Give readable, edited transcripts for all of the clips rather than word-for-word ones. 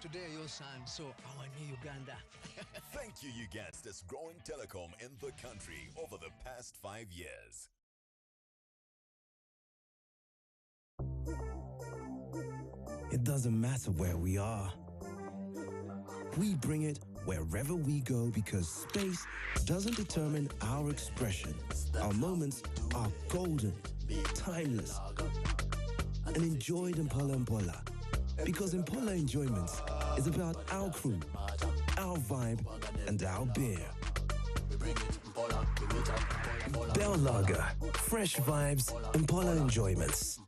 today your son, so our new Uganda. Thank you, Uganda's growing telecom in the country over the past 5 years. It doesn't matter where we are. We bring it wherever we go because space doesn't determine our expression. Our moments are golden, timeless, and enjoyed in Mpola because Mpola Enjoyments is about our crew, our vibe, and our beer. Bell Lager, fresh vibes, Mpola Enjoyments.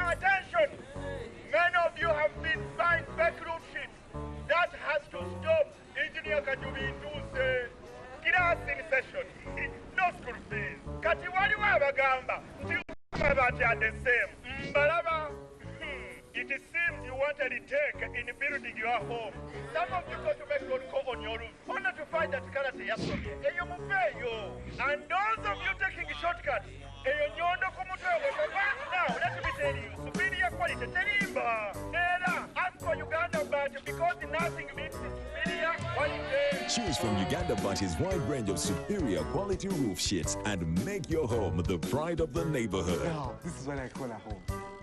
Attention! Many of you have been buying backroom sheets. That has to stop. Engineer Kajubi Tuesday. Classing session. No school fees. Kati wali wabagamba. Mabati are the same. Mbalaba. It seems you want a retake in building your home. Some of you thought to make road call on your roof, only to find that karate yasomi. Eyo mupeyo. And those of you taking shortcuts, eyo nyondo kumutwe. Now, let me tell you, superior quality, terimba. Era, ask for Uganda but because nothing beats superior quality. Choose from Uganda Bati's wide range of superior quality roof sheets and make your home the pride of the neighborhood. Now, this is what I call a home.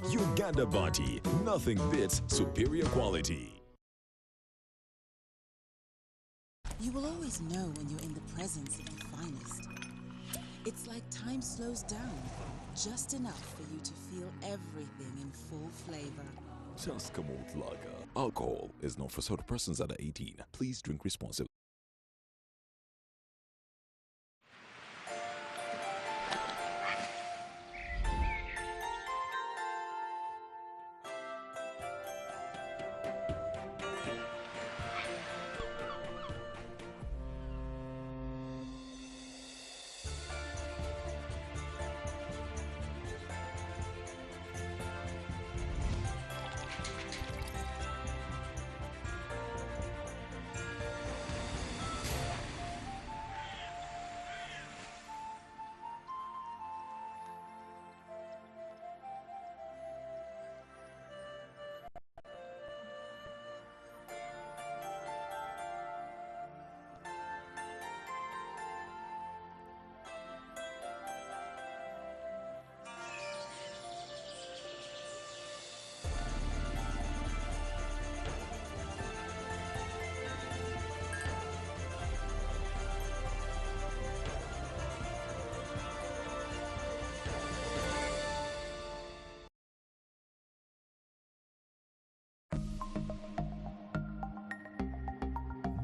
Uganda Bati, nothing beats superior quality. You will always know when you're in the presence of the finest. It's like time slows down, just enough for you to feel everything in full flavor. Just Kamut Lager. Alcohol is not for sort of persons under 18. Please drink responsibly.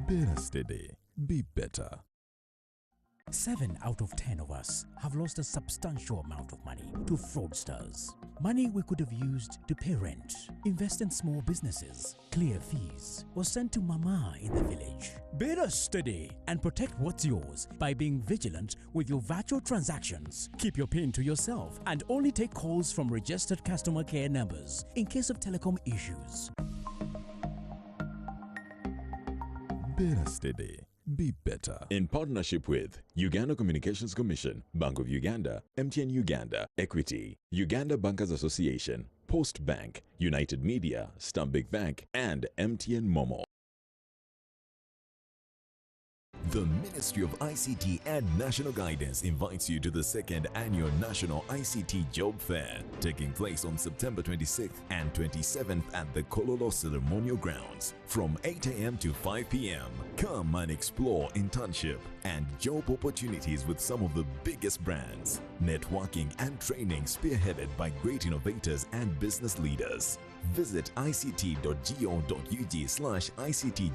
Better steady, be better. 7 out of 10 of us have lost a substantial amount of money to fraudsters. Money we could have used to pay rent, invest in small businesses, clear fees, or send to mama in the village. Better steady and protect what's yours by being vigilant with your virtual transactions. Keep your PIN to yourself and only take calls from registered customer care numbers in case of telecom issues. Better steady, be better. In partnership with Uganda Communications Commission, Bank of Uganda, MTN Uganda, Equity, Uganda Bankers Association, Post Bank, United Media, Stanbic Bank, and MTN Momo. The Ministry of ICT and National Guidance invites you to the 2nd Annual National ICT Job Fair, taking place on September 26th and 27th at the Kololo Ceremonial Grounds from 8 a.m. to 5 p.m. Come and explore internship and job opportunities with some of the biggest brands. Networking and training spearheaded by great innovators and business leaders. Visit ict.go.ug/ICT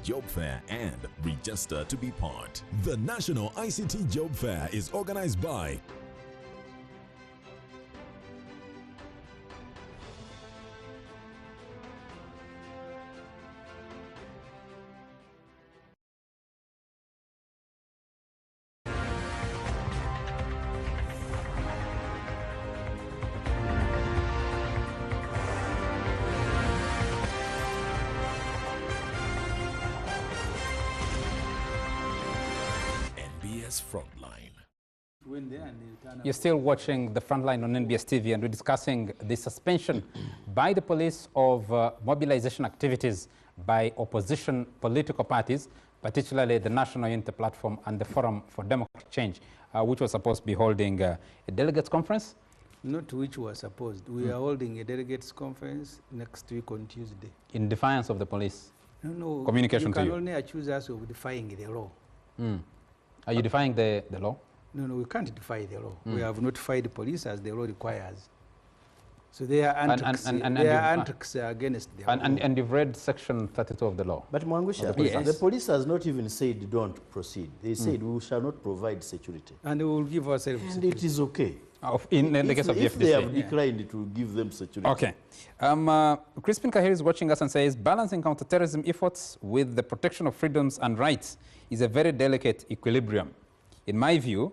Job Fair and register to be part. The National ICT Job Fair is organized by NBS Frontline. You're still watching the Frontline on NBS TV, and we're discussing the suspension by the police of mobilization activities by opposition political parties, particularly the National Unity Platform and the Forum for Democratic Change, which was supposed to be holding a delegates conference. Not which was supposed. We are holding a delegates conference next week on Tuesday. In defiance of the police? No. Communication to you? You can only accuse us of defying the law. Are you defying the law? No, we can't defy the law. We have notified the police as the law requires. So they are antics, antics against the law. And you've read Section 32 of the law? But Mwangusha, yes. The police has not even said don't proceed. They said we shall not provide security. And we will give ourselves and security. It is okay. In the case of the FDC. If they have declined to give them security. Okay. Crispin Kahiri is watching us and says, balancing counterterrorism efforts with the protection of freedoms and rights is a very delicate equilibrium. In my view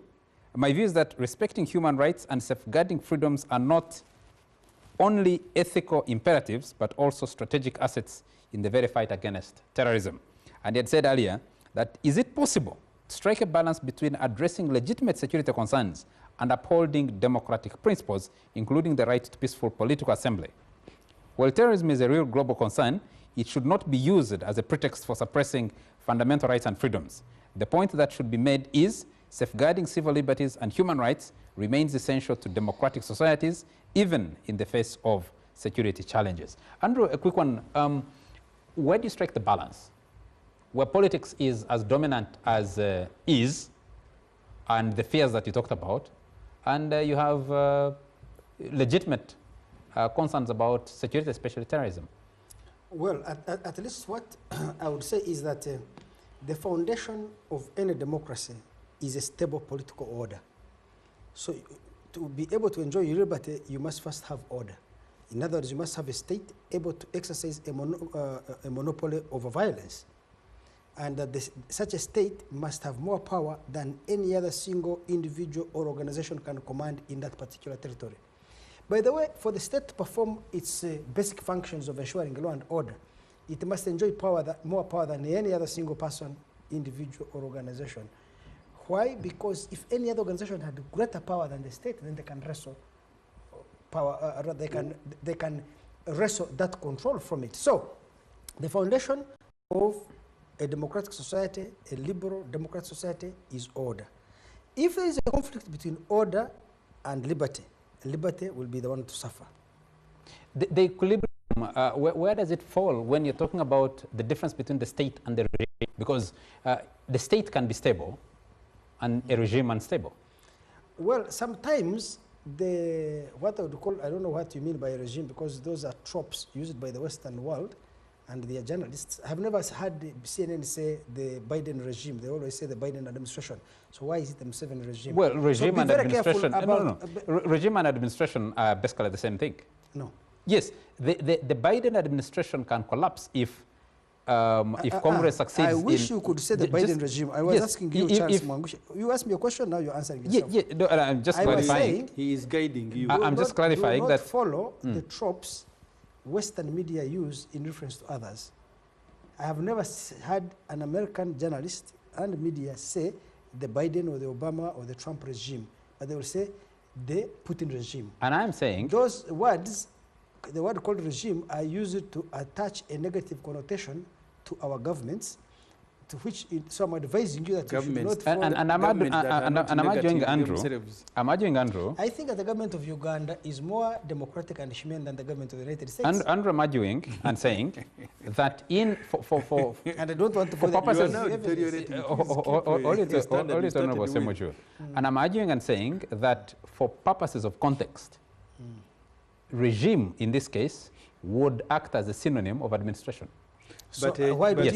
is that respecting human rights and safeguarding freedoms are not only ethical imperatives, but also strategic assets in the very fight against terrorism. And he had said earlier that, is it possible to strike a balance between addressing legitimate security concerns and upholding democratic principles, including the right to peaceful political assembly? While terrorism is a real global concern, it should not be used as a pretext for suppressing fundamental rights and freedoms. The point that should be made is safeguarding civil liberties and human rights remains essential to democratic societies, even in the face of security challenges. Andrew, a quick one. Where do you strike the balance? Where politics is as dominant as is, and the fears that you talked about, and you have legitimate concerns about security, especially terrorism. Well, at least what I would say is that the foundation of any democracy is a stable political order. So to be able to enjoy your liberty, you must first have order. In other words, you must have a state able to exercise a monopoly over violence. And that such a state must have more power than any other single individual or organization can command in that particular territory. By the way, for the state to perform its basic functions of ensuring law and order, it must enjoy more power than any other single person, individual, or organization. Why? Because if any other organization had greater power than the state, then they can wrestle power. They can wrestle that control from it. So, the foundation of a democratic society, a liberal democratic society, is order. If there is a conflict between order and liberty, liberty will be the one to suffer. The equilibrium, where does it fall when you're talking about the difference between the state and the regime? Because the state can be stable and a regime unstable. Well, sometimes what I would call, I don't know what you mean by a regime, because those are tropes used by the Western world and the journalists. I have never had CNN say the Biden regime. They always say the Biden administration. So why is it the Museveni regime? Well, regime so and administration, regime and administration are basically the same thing. No. Yes, the Biden administration can collapse if Congress succeeds. I wish you could say the Biden regime. I was asking you, Charles Mwangusha. You asked me a question, now you're answering yourself. No, I'm just clarifying. He is guiding you. I'm just clarifying that. Follow the tropes Western media use in reference to others. I have never had an American journalist and media say the Biden or the Obama or the Trump regime, but they will say the Putin regime. And I'm saying those words, the word called regime, are used to attach a negative connotation to our governments, to which so I'm advising you that you should not follow. And I'm arguing, Andrew. I think that the government of Uganda is more democratic and humane than the government of the United States. Andrew, I'm arguing and saying that for and I don't want to for purposes, and I'm arguing and saying that for purposes of context, regime in this case would act as a synonym of administration. But why do you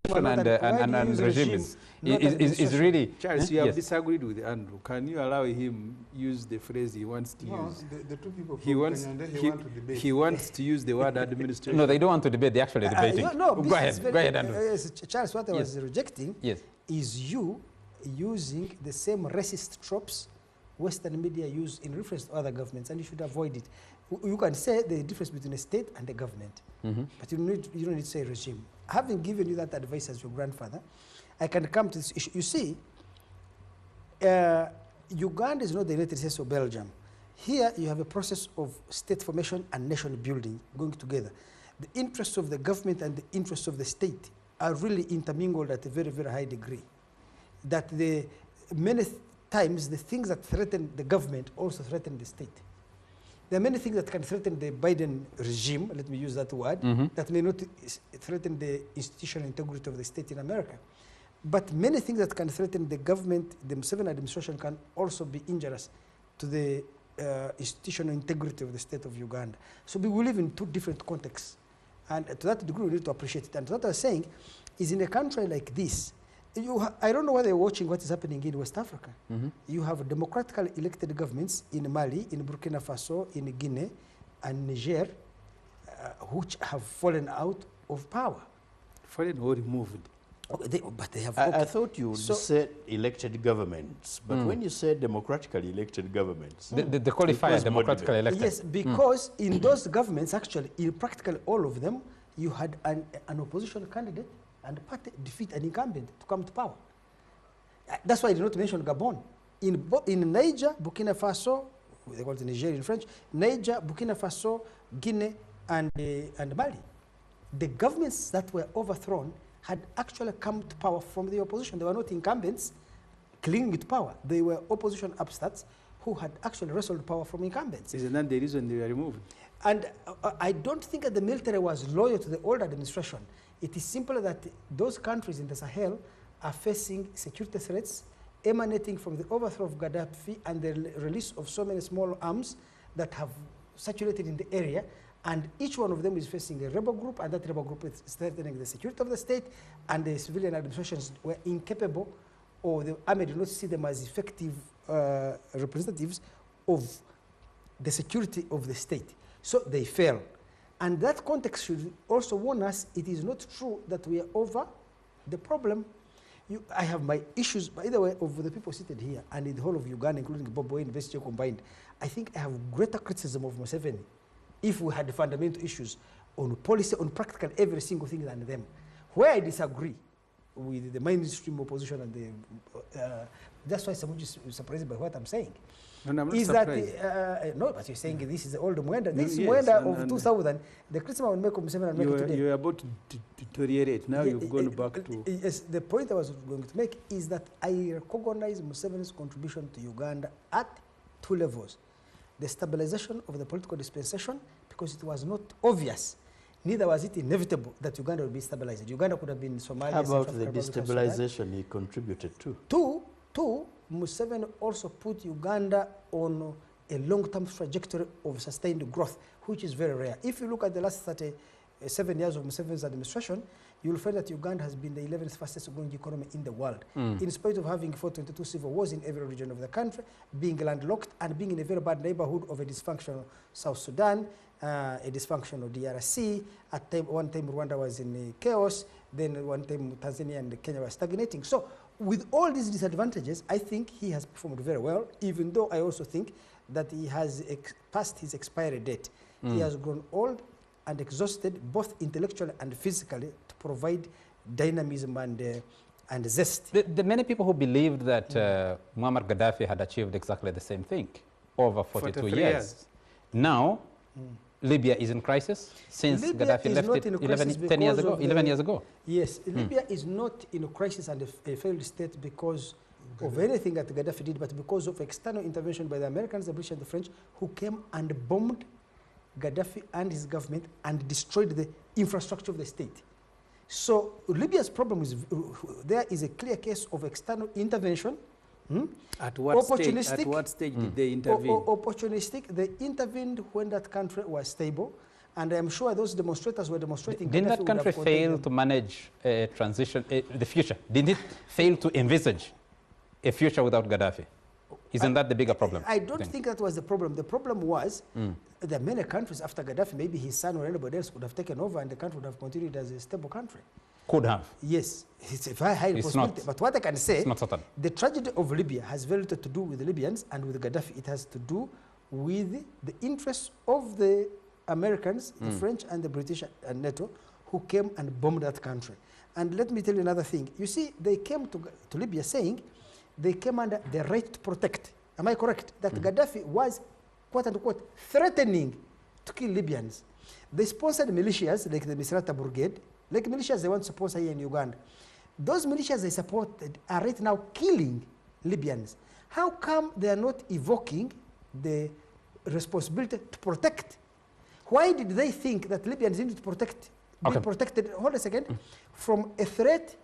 and regime is really... Charles, you have disagreed with Andrew. Can you allow him use the phrase he wants to use? The two people he wants to use the word administration. No, they don't want to debate. They're actually debating. Go ahead, Andrew. Charles, what I was rejecting is you using the same racist tropes Western media use in reference to other governments, and you should avoid it. You can say the difference between a state and a government, but you don't need to say regime. Having given you that advice as your grandfather, I can come to this issue. You see, Uganda is not the United States or Belgium. Here you have a process of state formation and nation building going together. The interests of the government and the interests of the state are really intermingled at a very, very high degree. That many times the things that threaten the government also threaten the state. There are many things that can threaten the Biden regime, let me use that word, that may not threaten the institutional integrity of the state in America. But many things that can threaten the government, the Museveni administration, can also be injurious to the institutional integrity of the state of Uganda. So we live in two different contexts. And to that degree, we need to appreciate it. And what I was saying is, in a country like this, I don't know whether you're watching what is happening in West Africa. You have democratically elected governments in Mali, in Burkina Faso, in Guinea, and Niger, which have fallen out of power. Fallen or removed? Okay, but they have. I thought you said elected governments, but when you said democratically elected governments, the qualifier democratically elected. Yes, because in those governments, actually, in practically all of them, you had an opposition candidate and the party defeat an incumbent to come to power. That's why I did not mention Gabon. In Niger, Burkina Faso, they call it Niger in French, Niger, Burkina Faso, Guinea, and Mali. The governments that were overthrown had actually come to power from the opposition. They were not incumbents clinging to power. They were opposition upstarts who had actually wrestled power from incumbents. Isn't that the reason they were removed? And I don't think that the military was loyal to the old administration. It is simply that those countries in the Sahel are facing security threats emanating from the overthrow of Gaddafi and the release of so many small arms that have saturated in the area. And each one of them is facing a rebel group, and that rebel group is threatening the security of the state, and the civilian administrations were incapable, or the army did not see them as effective representatives of the security of the state. So they fell. And that context should also warn us it is not true that we are over the problem. I have my issues, by the way, of the people seated here and in the whole of Uganda, including Bobo and Vestia combined. I think I have greater criticism of Museveni if we had fundamental issues on policy, on practical every single thing than them. Where I disagree with the mainstream opposition and that's why someone is surprised by what I'm saying. No, I'm not is surprised. That, no, but you're saying this is the old Mwenda. This Mwenda of 2000, the criticism I will make of Museveni and make it today. You're about to deteriorate. Now you've gone back to... Yes, the point I was going to make is that I recognize Museveni's contribution to Uganda at two levels. The stabilization of the political dispensation, because it was not obvious, neither was it inevitable that Uganda would be stabilized. Uganda could have been Somalia. How about the destabilization he contributed to? Two, Museveni also put Uganda on a long-term trajectory of sustained growth, which is very rare. If you look at the last 37 years of Museveni's administration, you will find that Uganda has been the 11th fastest growing economy in the world, in spite of having fought 22 civil wars in every region of the country, being landlocked, and being in a very bad neighborhood of a dysfunctional South Sudan, a dysfunctional DRC. At one time, Rwanda was in chaos. Then one time, Tanzania and Kenya were stagnating. So with all these disadvantages, I think he has performed very well, even though I also think that he has passed his expiry date. He has grown old and exhausted, both intellectually and physically, to provide dynamism and zest. The many people who believed that Muammar Gaddafi had achieved exactly the same thing over 42 years. Now, Libya is in crisis since Libya Gaddafi left it 11 years ago. Yes, Libya is not in a crisis and a failed state because of anything that Gaddafi did, but because of external intervention by the Americans, the British and the French, who came and bombed Gaddafi and his government and destroyed the infrastructure of the state. So Libya's problem is there is a clear case of external intervention. At what stage did they intervene? Opportunistic. They intervened when that country was stable. And I'm sure those demonstrators were demonstrating. Didn't that country fail to manage a transition, the future? Didn't it fail to envisage a future without Gaddafi? Isn't that the bigger problem? I don't think that was the problem. The problem was that many countries after Gaddafi, maybe his son or anybody else could have taken over and the country would have continued as a stable country. Could have. Yes, it's a very high possibility. But what I can say, the tragedy of Libya has very little to do with the Libyans and with Gaddafi. It has to do with the interests of the Americans, the French and the British and NATO, who came and bombed that country. And let me tell you another thing. You see, they came to Libya saying they came under the right to protect. am I correct? That Gaddafi was, quote unquote, threatening to kill Libyans. They sponsored militias like the Misrata Brigade, like militias they want to sponsor here in Uganda. Those militias they supported are right now killing Libyans. How come they are not evoking the responsibility to protect? Why did they think that Libyans need to protect, be protected, hold a second, from a threat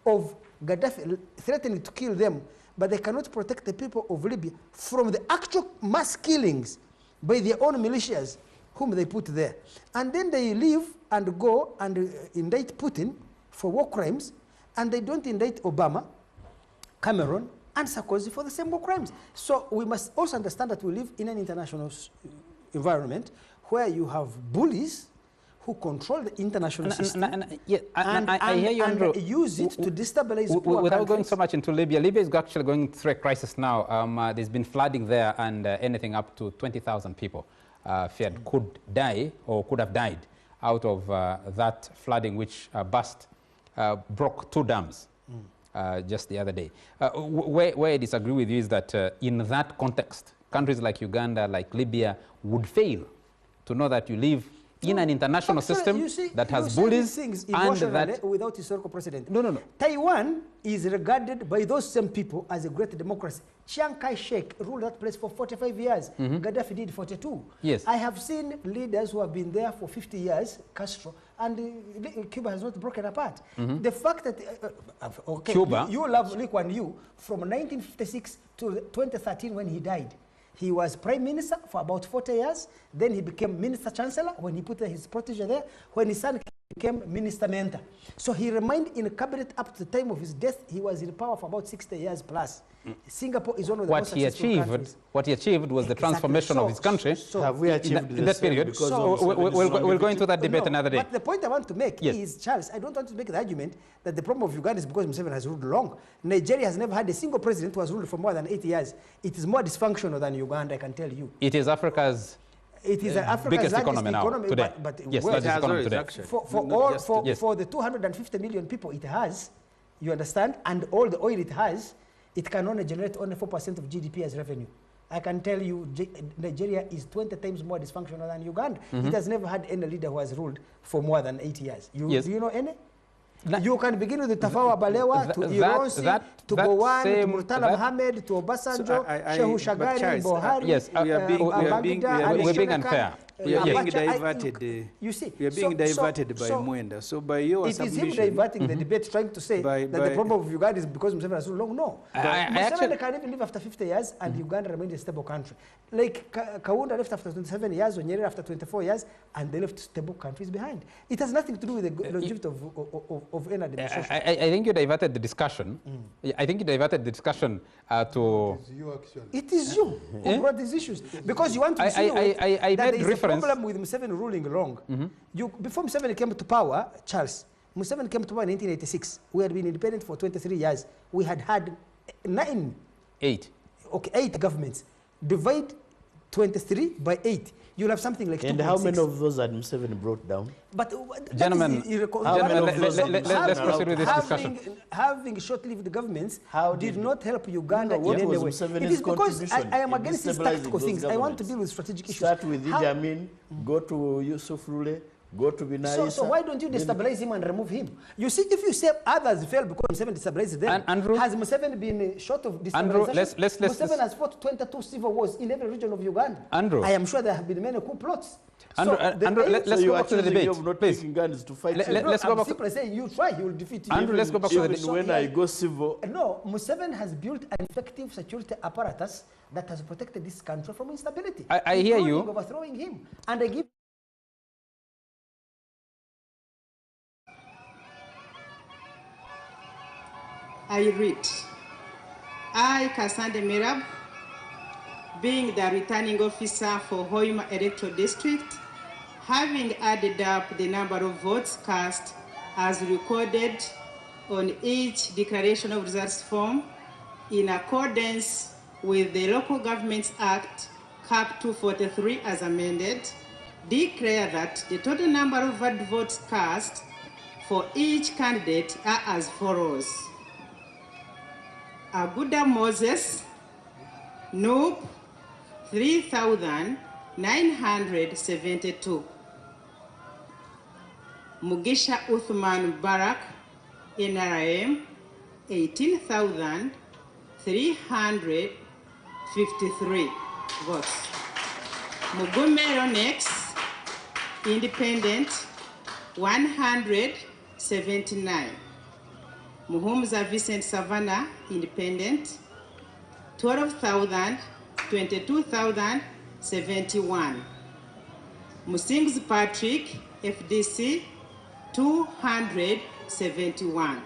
of Gaddafi threatening to kill them, but they cannot protect the people of Libya from the actual mass killings by their own militias whom they put there. And then they leave and go and indict Putin for war crimes, and they don't indict Obama, Cameron, and Sarkozy for the same war crimes. So we must also understand that we live in an international environment where you have bullies who control the international system I hear you, Andrew. Use it to destabilize poor without countries. going so much into Libya. Libya is actually going through a crisis now. There's been flooding there, and anything up to 20,000 people feared could die or could have died out of that flooding, which broke 2 dams just the other day. Where I disagree with you is that in that context, countries like Uganda, like Libya, would fail to know that you live in an international system that has bullies and that without historical precedent. No. Taiwan is regarded by those same people as a great democracy. Chiang Kai-shek ruled that place for 45 years. Gaddafi did 42. Yes. I have seen leaders who have been there for 50 years, Castro, and Cuba has not broken apart. The fact that Cuba, you love Lee Kuan Yew from 1956 to 2013 when he died. He was prime minister for about 40 years. Then he became minister chancellor when he put his protege there. When his son became minister mentor. So he remained in cabinet up to the time of his death. He was in power for about 60 years plus. Singapore is one of the most successful countries. What he achieved was the transformation of his country. So have we achieved in that period? We'll go into that debate another day. But the point I want to make is, Charles, I don't want to make the argument that the problem of Uganda is because Museveni has ruled long. Nigeria has never had a single president who has ruled for more than 8 years. It is more dysfunctional than Uganda, I can tell you. It is Africa's biggest economy now, today. But yes, largest economy today. For the 250 million people it has, you understand, and all the oil it has, it can only generate only 4% of GDP as revenue. I can tell you Nigeria is 20 times more dysfunctional than Uganda. It has never had any leader who has ruled for more than 8 years. Do you know any? You can begin with the Tafawa Balewa, to Ironsi, to Gowon, to Murtala Mohammed, to Obasanjo, Shehu Shagari, Buhari, yes, we're being unfair. We are being diverted. You see, we are being diverted by Mwenda. So by your submission, it is him diverting the debate, trying to say that the problem of Uganda is because Museveni has so long. No, Museveni can even live after 50 years, and Uganda remains a stable country. Like Kaunda left after 27 years, or Nyerere after 24 years, and they left stable countries behind. It has nothing to do with the longevity of any administration. I think you diverted the discussion. I think you diverted the discussion to. It is you, actually. It is you who brought these issues because you want to see that there is a problem with Museveni ruling long. Before Museveni came to power, Charles, Museveni came to power in 1986. We had been independent for 23 years. We had had 8 governments. Divide 23 by 8. You'll have something like 2.6. And how many of those had Museveni brought down? But gentlemen, let's proceed with this discussion. Having short-lived governments did not help Uganda in any way. It is because I am against these tactical things. I want to deal with strategic issues. Start with Idi Amin, go to Yusuf Rule, go to Binai. So why don't you destabilize him and remove him? You see, if you say others fail because Museveni destabilized them, has Museveni been short of destabilization? Museveni has fought 22 civil wars in every region of Uganda. I am sure there have been many coup plots. Let's go back to the debate, please. Let's go back. Simply saying you try, he will defeat you. Andrew, let's go back to the debate. When I go civil. No, Museveni has built an effective security apparatus that has protected this country from instability. I hear you. Overthrowing him, and I give. I read. I, Kasande Mirab, being the returning officer for Hoima Electoral District, having added up the number of votes cast as recorded on each declaration of results form in accordance with the Local Governments Act, Cap 243 as amended, declare that the total number of valid votes cast for each candidate are as follows. Aguda Moses, Noop, 3,972. Mugisha Uthman Barak, NRM, 18,353 votes. Mugume Ronex, Independent, 179. Muhumza Vincent Savannah, Independent, 22,071. Musings Patrick, FDC, 271.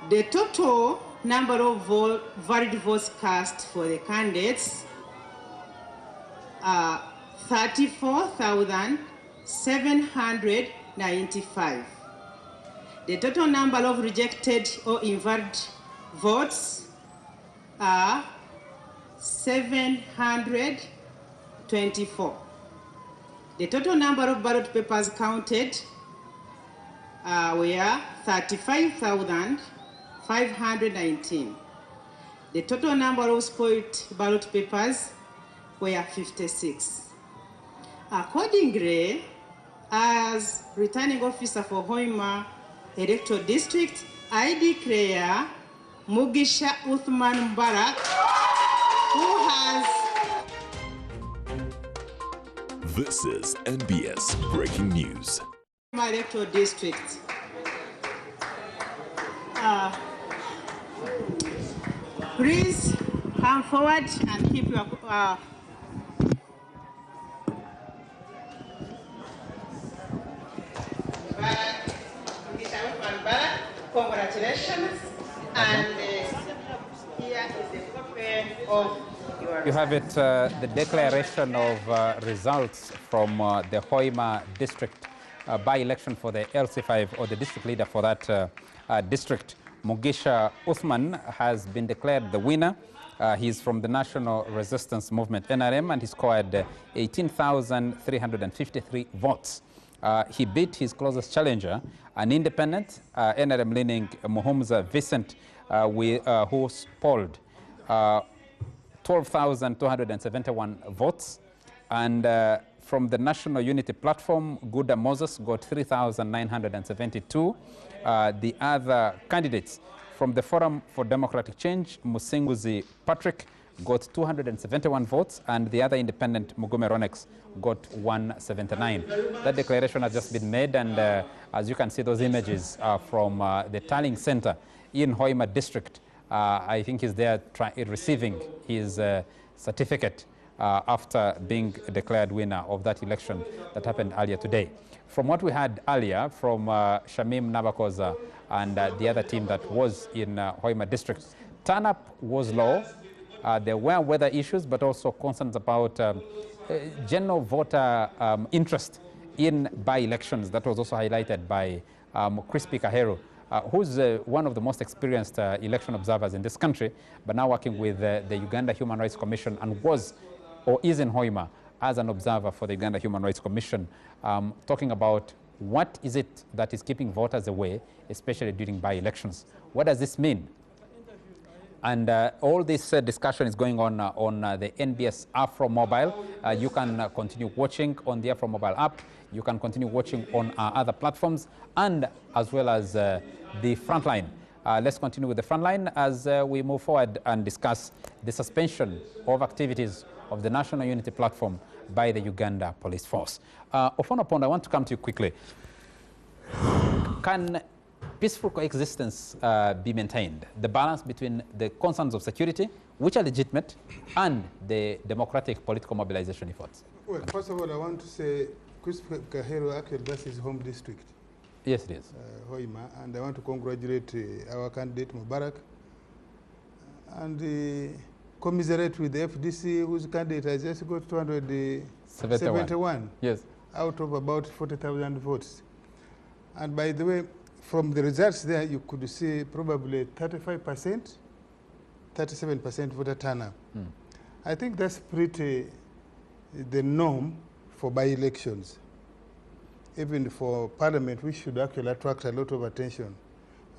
The total number of valid votes cast for the candidates are 34,795. The total number of rejected or invalid votes are 724. The total number of ballot papers counted were 35,519. The total number of spoiled ballot papers were 56. Accordingly, as returning officer for Hoima Electoral District, I declare Mugisha Uthman Barak, who has... This is NBS Breaking News. My electoral district. Please come forward and keep your... Congratulations. And here is the copy of your... You have it, the declaration of results from the Hoima district by-election for the LC5, or the district leader for that district. Mugisha Uthman has been declared the winner. He's from the National Resistance Movement, NRM, and he scored 18,353 votes. He beat his closest challenger, an independent, NRM-leaning Muhumza Vincent, who polled 12,271 votes. And from the National Unity Platform, Guda Moses got 3,972. The other candidates from the Forum for Democratic Change, Musinguzi Patrick, got 271 votes, and the other independent, Mugume Ronex, got 179. That declaration has just been made, and as you can see, those images are from the tallying center in Hoima district. I think he's there receiving his certificate after being declared winner of that election that happened earlier today. From what we had earlier from Shamim Nabakoza and the other team that was in Hoima district, turn-up was low. There were weather issues, but also concerns about general voter interest in by-elections. That was also highlighted by Crispy Kaheru, who's one of the most experienced election observers in this country, but now working with the Uganda Human Rights Commission, and was or is in Hoima as an observer for the Uganda Human Rights Commission, talking about what is it that is keeping voters away, especially during by-elections. What does this mean? And all this discussion is going on the NBS Afro Mobile. You can continue watching on the Afro Mobile app. You can continue watching on our other platforms, and as well as the Frontline. Let's continue with the Frontline as we move forward and discuss the suspension of activities of the National Unity Platform by the Uganda Police Force. Ofono Pond, I want to come to you quickly. Can peaceful coexistence be maintained? The balance between the concerns of security, which are legitimate, and the democratic political mobilization efforts? Well, first of all, I want to say Crispy Kaheru, actually, that's his home district. Yes, it is. Hoima, and I want to congratulate our candidate, Mubarak, and commiserate with the FDC, whose candidate has just got 271 yes, out of about 40,000 votes. And by the way, from the results there, you could see probably 35%, 37% voter turnout. I think that's pretty the norm for by-elections. Even for parliament, we should actually attract a lot of attention.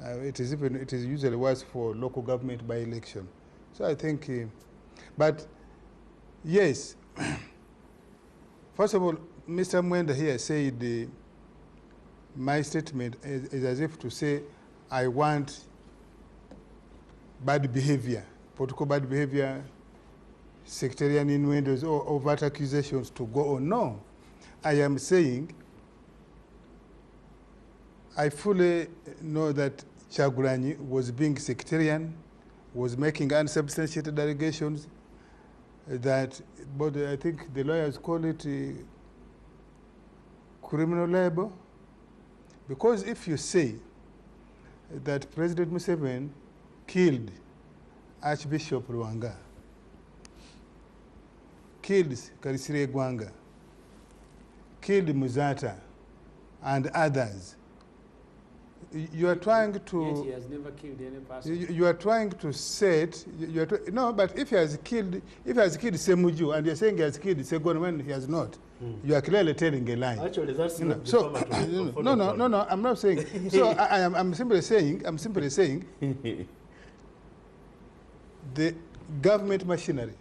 It is usually worse for local government by election. So I think, but yes, first of all, Mr. Mwenda here said my statement is as if to say I want bad behavior, political bad behavior, sectarian innuendos or overt accusations to go on. No, I am saying I fully know that Kyagulanyi was being sectarian, was making unsubstantiated allegations that, but I think the lawyers call it criminal libel. Because if you say that President Museveni killed Archbishop Ruwanga, killed Karisire Gwanga, killed Muzata, and others, you are trying to... Yes, he has never killed any person. You are trying to say it... no, but if he has killed Semuju, and you're saying he has killed Segon when he has not, you are clearly telling a lie. Actually, that's not so, no, I'm not saying... So I'm simply saying the government machinery,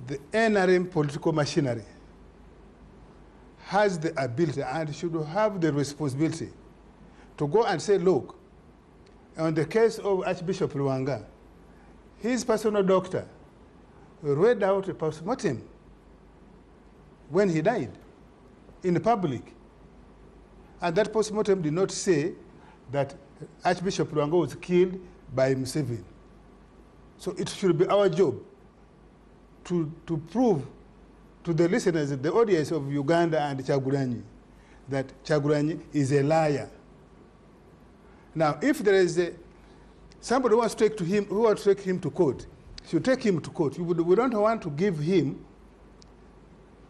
the NRM political machinery, has the ability and should have the responsibility to go and say, look, on the case of Archbishop Ruwanga, his personal doctor read out a postmortem when he died in public. And that postmortem did not say that Archbishop Ruwanga was killed by Museveni. So it should be our job to prove to the listeners, the audience of Uganda and Kyagulanyi, that Kyagulanyi is a liar. Now, if there is somebody who wants to take him to court, should take him to court. We don't want to give him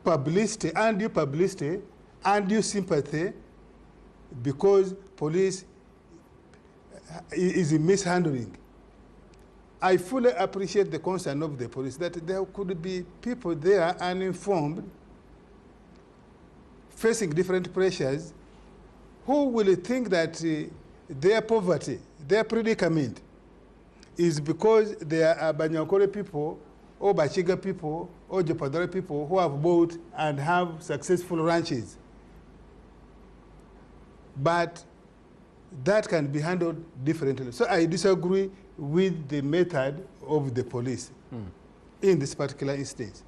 publicity, undue sympathy, because police is mishandling. I fully appreciate the concern of the police that there could be people there uninformed, facing different pressures, who will think that their poverty, their predicament, is because they are Banyakore people, or Bachiga people, or Jopadore people who have bought and have successful ranches. But that can be handled differently. So I disagree with the method of the police in this particular instance.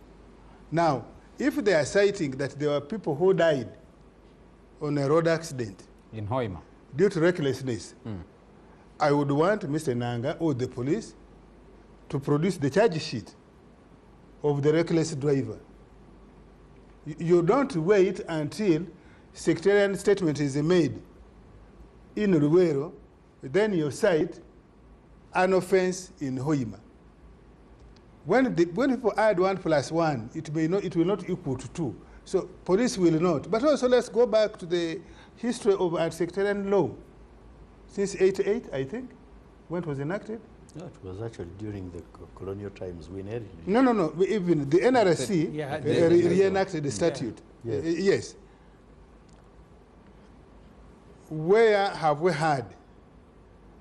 Now, if they are citing that there were people who died on a road accident in Hoima due to recklessness, I would want Mr. Nanga or the police to produce the charge sheet of the reckless driver. You don't wait until sectarian statement is made in Ruwero, then you cite an offense in Hoima. When people add 1 + 1, it will not equal to 2. So police will not. But also let's go back to the history of our sectarian law. Since 88, I think, when it was enacted. No, it was actually during the colonial times we inherited. No. Even the NRC reenacted the statute. Yeah. Yes. Where have we had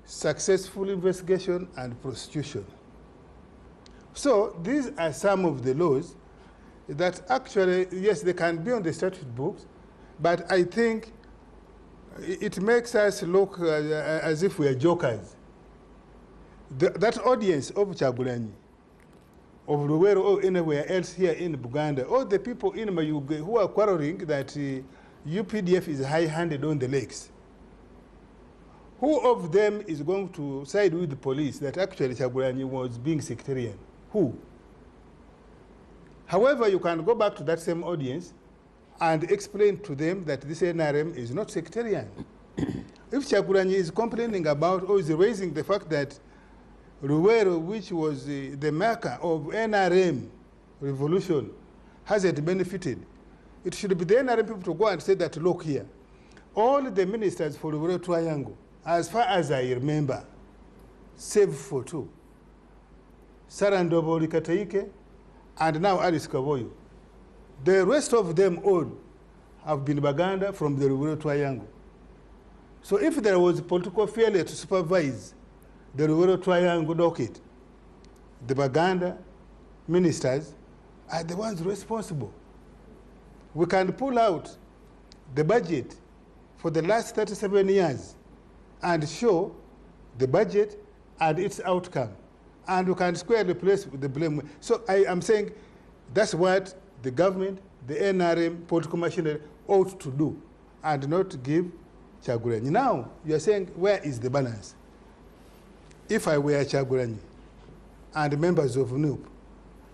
successful investigation and prosecution? So these are some of the laws that actually, yes, they can be on the statute books, but I think it makes us look as if we are jokers. That audience of Kyagulanyi, of Luwero or anywhere else here in Buganda, or the people in Mayuge who are quarreling that UPDF is high-handed on the lakes, who of them is going to side with the police that actually Kyagulanyi was being sectarian? Who? However, you can go back to that same audience and explain to them that this NRM is not sectarian. If Kyagulanyi is complaining about or is raising the fact that Luwero, which was the maker of NRM revolution, hasn't benefited, it should be the NRM people to go and say that, look here, all the ministers for Luwero Triangle, as far as I remember, save for 2, Sarah Ndoboli Kataike, and now Alice Kaboyo. The rest of them all have been Baganda from the Luwero Triangle. So if there was political failure to supervise the Luwero Triangle docket, the Baganda ministers are the ones responsible. We can pull out the budget for the last 37 years and show the budget and its outcome. And we can squarely place the blame. So I am saying that's what the government, the NRM, political machinery ought to do, and not give Kyagulanyi. Now, you are saying, where is the balance? If I were Kyagulanyi and members of NUP,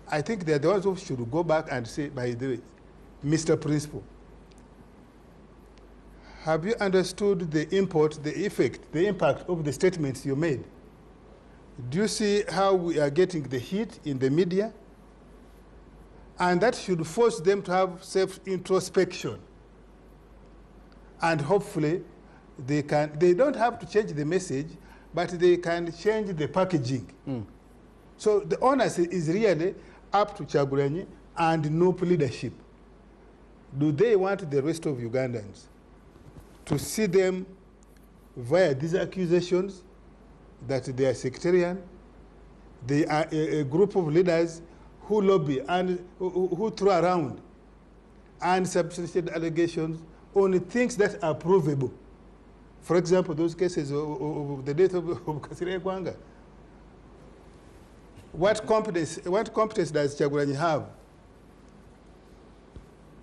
I think they're the ones who should go back and say, by the way, Mr. Principal, have you understood the import, the effect, the impact of the statements you made? Do you see how we are getting the heat in the media? And that should force them to have self-introspection. And hopefully, they don't have to change the message, but they can change the packaging. So the onus is really up to Kyagulanyi and NUP leadership. Do they want the rest of Ugandans to see them via these accusations that they are sectarian? They are a group of leaders who lobby and who throw around unsubstantiated allegations on things that are provable. For example, those cases of the death of Kasirye Gwanga. What competence does Kyagulanyi have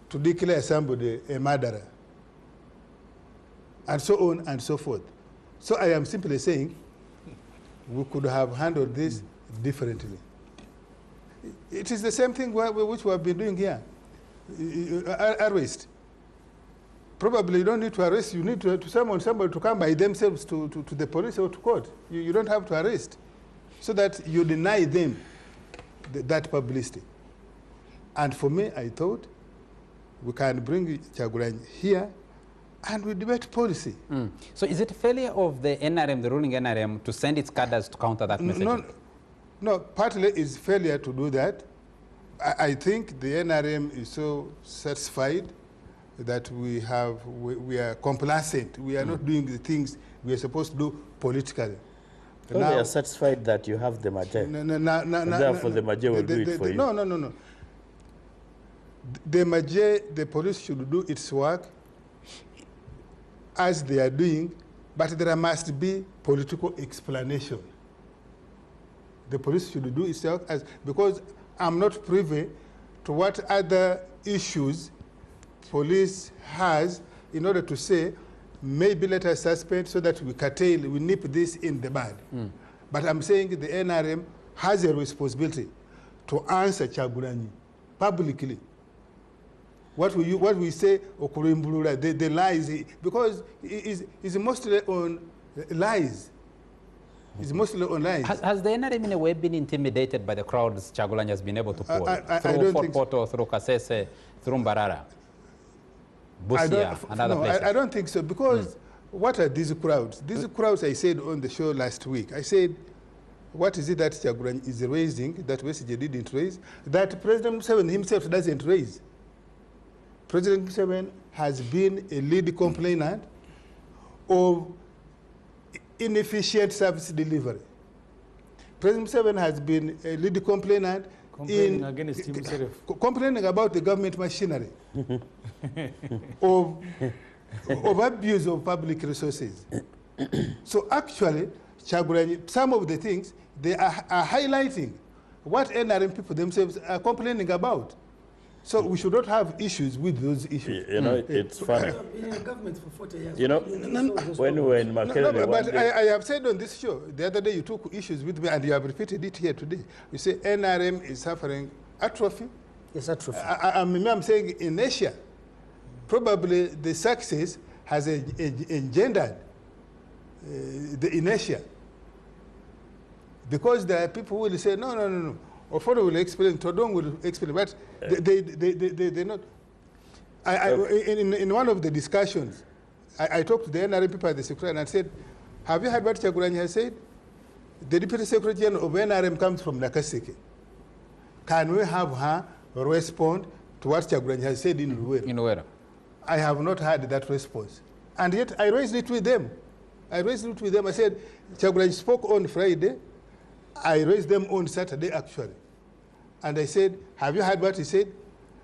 to declare somebody a murderer? And so on and so forth. So I am simply saying we could have handled this differently. It is the same thing which we have been doing here. Arrest. Probably you don't need to arrest, you need to summon somebody to come by themselves to the police or to court. You don't have to arrest, so that you deny them that publicity. And for me, I thought we can bring Kyagulanyi here and we debate policy. So is it a failure of the NRM, the ruling NRM, to send its cadres to counter that message? No, partly it's failure to do that. I think the NRM is so satisfied that we are complacent. We are not doing the things we are supposed to do politically. So now, they are satisfied that you have the Major. Therefore, the Major will do it for you. No. The Major, the police should do its work as they are doing, but there must be political explanation. The police should do its work because I'm not privy to what other issues police has in order to say, maybe let us suspend so that we curtail, we nip this in the bud. But I'm saying the NRM has a responsibility to answer Kyagulanyi publicly. What we say, the lies, because it's mostly on lies. It's mostly on lies. Has the NRM in a way been intimidated by the crowds Kyagulanyi has been able to pull? Through Fort Portal, through Kasese, through Mbarara? Busia and other places? I don't think so, because what are these crowds? These crowds, I said on the show last week, I said, what is it that Kyagulanyi is raising that Besigye didn't raise, that President Museveni himself doesn't raise? President Museveni has been a lead complainant of inefficient service delivery. President Museveni has been a lead complainant complaining against himself. Complaining about the government machinery of abuse of public resources. So actually, Kyagulanyi, some of the things, they are highlighting what NRM people themselves are complaining about. So we should not have issues with those issues. You know, it's funny. Been in government for 40 years. You know, when we were in Makerere, but I have said on this show, the other day you took issues with me and you have repeated it here today. You say NRM is suffering atrophy. Yes, atrophy. I'm saying in Asia, probably the success has engendered the inertia. Because there are people who will say, no. Oforo will explain, Todong will explain, but they're not. In one of the discussions, I talked to the NRM people at the Secretariat and I said, have you heard what Kyagulanyi has said? The Deputy Secretary General of NRM comes from Nakaseke. Can we have her respond to what Kyagulanyi has said in Luwero? In Luwero. I have not heard that response. And yet I raised it with them. I said, Chagulanyi spoke on Friday. I raised them on Saturday, actually. And I said, have you heard what he said?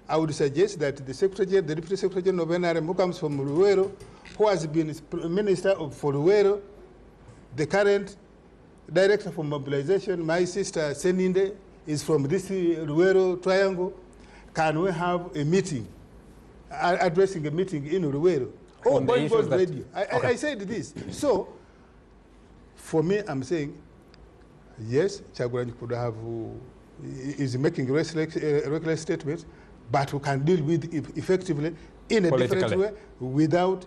I would suggest that the Deputy Secretary of NRM, who comes from Luwero, who has been Minister for Luwero, the current Director for Mobilization, my sister Seninde, is from this Luwero triangle. Can we have a meeting, addressing a meeting in Luwero? Oh, boy, radio. I said this. So, for me, I'm saying, yes, Chagulanyi could have, is making reckless statements, but we can deal with it effectively in a different way without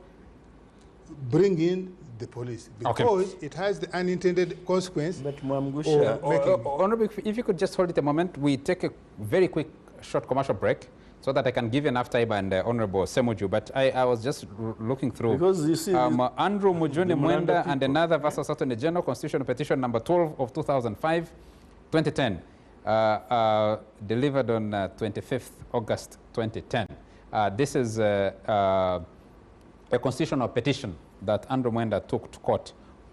bringing the police, because it has the unintended consequence. But Mwamgusha, Honorable, if you could just hold it a moment, we take a very quick short commercial break so that I can give enough time and Honorable Semuju. But I was just looking through. Because you see, Andrew Mujuni Mwenda and another versus Attorney General Constitutional Petition number 12 of 2005, 2010, delivered on 25th August 2010. This is a constitutional petition that Andrew Mwenda took to court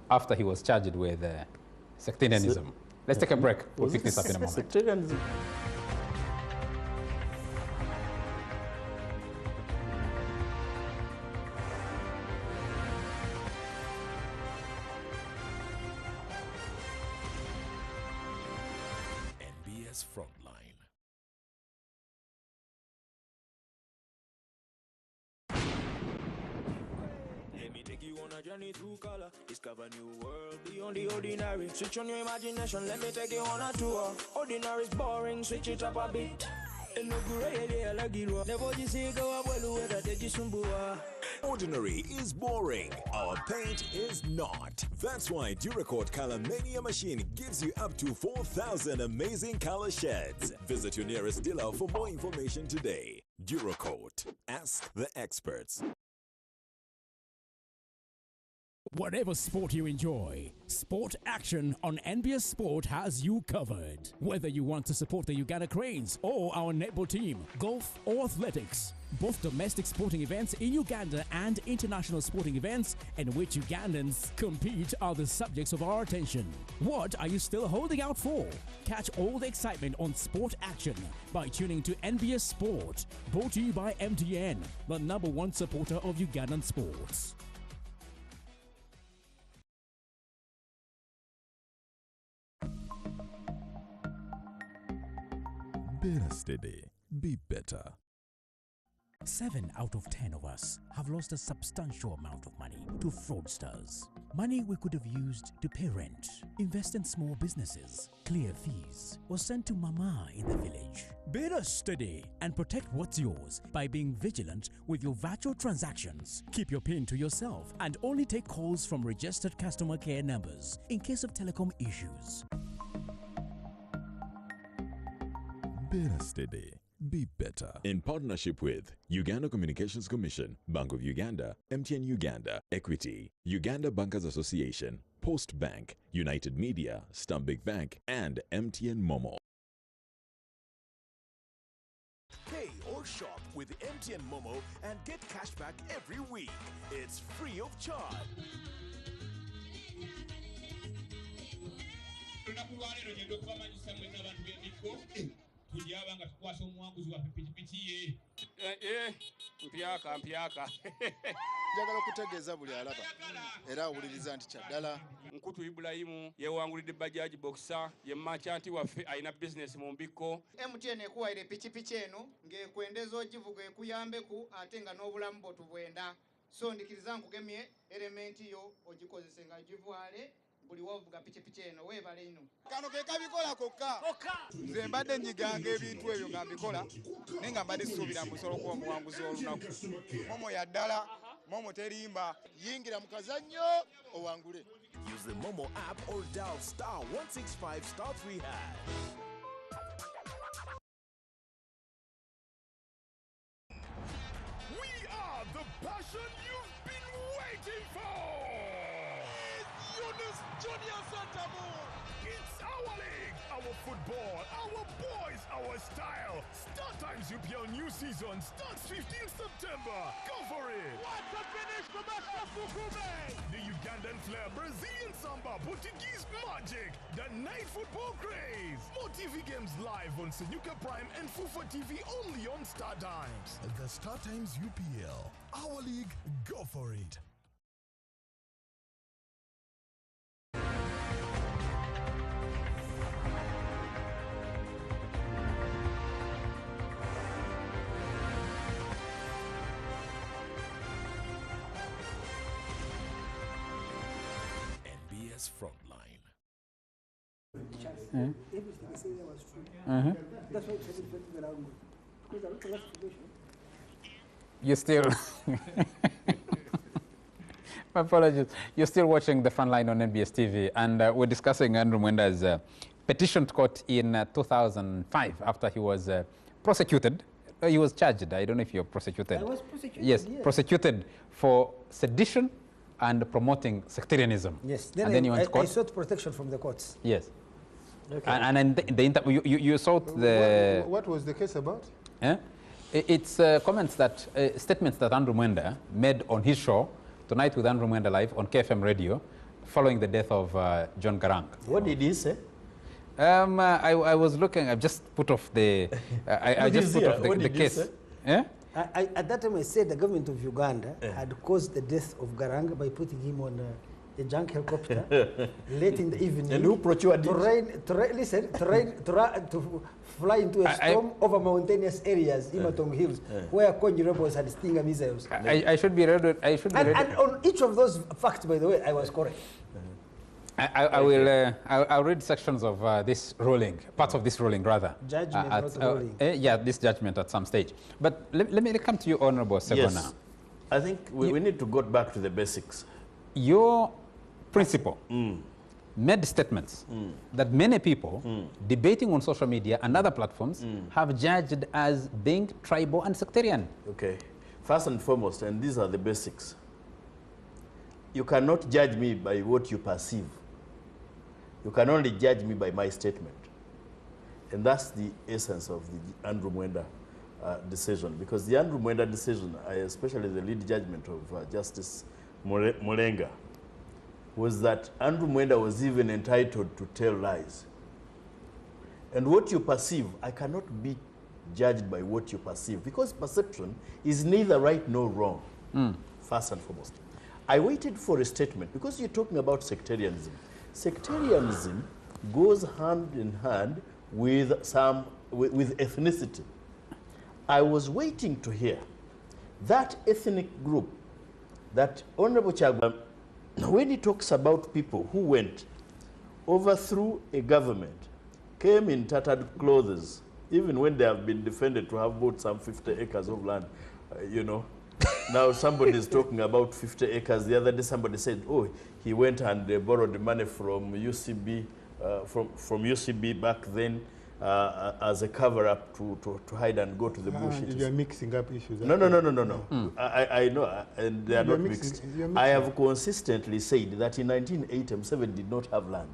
after he was charged with sectarianism. Let's take a break. We'll pick this up in a moment. Sectarianism. NBS Frontline. Let me take you on a journey through color. Discover new world beyond the ordinary. Switch on your imagination, let me take you on a tour. Ordinary is boring, switch it up a bit. Ordinary is boring. Our paint is not. That's why Duracoat Color Mania machine gives you up to 4,000 amazing color shades. Visit your nearest dealer for more information today. Duracoat. Ask the experts. Whatever sport you enjoy, Sport Action on NBS Sport has you covered. Whether you want to support the Uganda Cranes or our netball team, golf or athletics, both domestic sporting events in Uganda and international sporting events in which Ugandans compete are the subjects of our attention. What are you still holding out for? Catch all the excitement on Sport Action by tuning to NBS Sport, brought to you by MTN, the #1 supporter of Ugandan sports. Better steady, be better. 7 out of 10 of us have lost a substantial amount of money to fraudsters. Money we could have used to pay rent, invest in small businesses, clear fees, or send to mama in the village. Better steady and protect what's yours by being vigilant with your virtual transactions. Keep your PIN to yourself and only take calls from registered customer care numbers in case of telecom issues. Better steady, be better. In partnership with Uganda Communications Commission, Bank of Uganda, MTN Uganda, Equity, Uganda Bankers Association, Post Bank, United Media, Stanbic Bank, and MTN Momo. Pay or shop with MTN Momo and get cashback every week. It's free of charge. Tuliabanga tukwasa omwanguzi wa pikipiki ye mpyaka njagala okutegeeza buli alaba era awuliriza nti kyaddala Nkutu Ibrahimu yewangulidde Bajaj Boxer ye merchant waffe alina business mu Mbiko. MTN ekuwaire pikipiki eno ng'ekwendeza ogivuga ekuyambeku ate nga n'obulamu bwo tubwenda so ndikiriza nkugemye elementi yo ogikozese nga givwale buli wavuga pikipiki eno weebale ino kano ke kabikola kokka nze mbadde nyiganga ebintu ebyo nga mbikola naye nga mbadde suubira musolo kw'omuwanguzi olunaku momo ya ddala momo terimba yingira mu kazannyo owangule. Use the Momo app or dial *165*3#. We are the passion you've been waiting for! Junior Santamu! It's our league, our football, our boys, our style. Star Times UPL new season starts 15th September. Go for it. What a finish from Fukume. The Ugandan flair, Brazilian samba, Portuguese magic, the night football craze. More TV games live on Senyuka Prime and Fufa TV only on Star Times. The Star Times UPL. Our league, go for it. NBS Frontline. Everything I say there was true. That's why it's very around. Because I look at that situation. You're still... My apologies. You're still watching The Frontline on NBS TV, and we're discussing Andrew Mwenda's petition to court in 2005 after he was prosecuted. He was charged. I don't know if you're prosecuted. I was prosecuted, yes. Prosecuted for sedition and promoting sectarianism. Yes. And then you went to court. I sought protection from the courts. Yes. Okay. And then you sought the... What was the case about? It's comments that, statements that Andrew Mwenda made on his show, Tonight with Andrew Mwenda Live on KFM Radio, following the death of John Garang. What did he say? I was looking, I just put off the, I just put off the case. Yeah? At that time I said the government of Uganda had caused the death of Garang by putting him on a junk helicopter late in the evening. And who procured to fly into a storm over mountainous areas, Imatong Hills, where Konji rebels had Stinger missiles. I should be ready. And on each of those facts, by the way, I was correct. I'll read sections of this ruling, parts of this ruling rather. Judgment, not ruling. Yeah, this judgment at some stage. But let me come to you, Honorable Segona. Yes. I think we need to go back to the basics. Your principal made statements that many people debating on social media and other platforms have judged as being tribal and sectarian. Okay. First and foremost, and these are the basics, you cannot judge me by what you perceive. You can only judge me by my statement. And that's the essence of the Andrew Mwenda decision. Because the Andrew Mwenda decision, especially the lead judgment of Justice Mulenga, was that Andrew Mwenda was even entitled to tell lies. And what you perceive, I cannot be judged by what you perceive, because perception is neither right nor wrong, first and foremost. I waited for a statement, because you're talking about sectarianism. Sectarianism goes hand in hand with ethnicity. I was waiting to hear that ethnic group, that Honorable Chagba, when he talks about people who went, overthrew a government, came in tattered clothes, even when they have been defended to have bought some 50 acres of land, you know. Now somebody is talking about 50 acres. The other day somebody said, oh, he went and borrowed the money from UCB, from UCB back then as a cover-up to hide and go to the bush. You're mixing up issues. No. I know, and they are not mixed. I have consistently said that in 1980, M7 did not have land.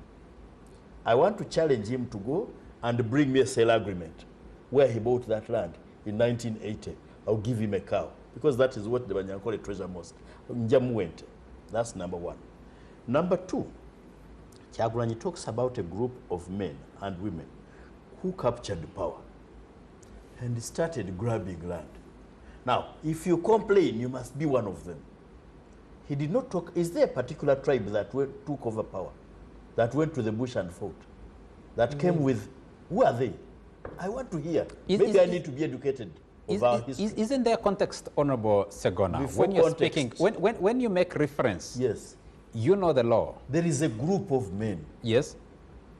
I want to challenge him to go and bring me a sale agreement where he bought that land in 1980. I'll give him a cow, because that is what the Banyankole treasure most. Njamuwente. That's number one. Number two, Kyagulanyi talks about a group of men and women who captured power and started grabbing land. Now, if you complain, you must be one of them. He did not talk. Is there a particular tribe that took over power, that went to the bush and fought, that came with, who are they? I want to hear. Maybe I need to be educated of our history. Isn't there context, Honorable Segona, Before when you're context, speaking, when you make reference, yes, you know the law. There is a group of men. Yes.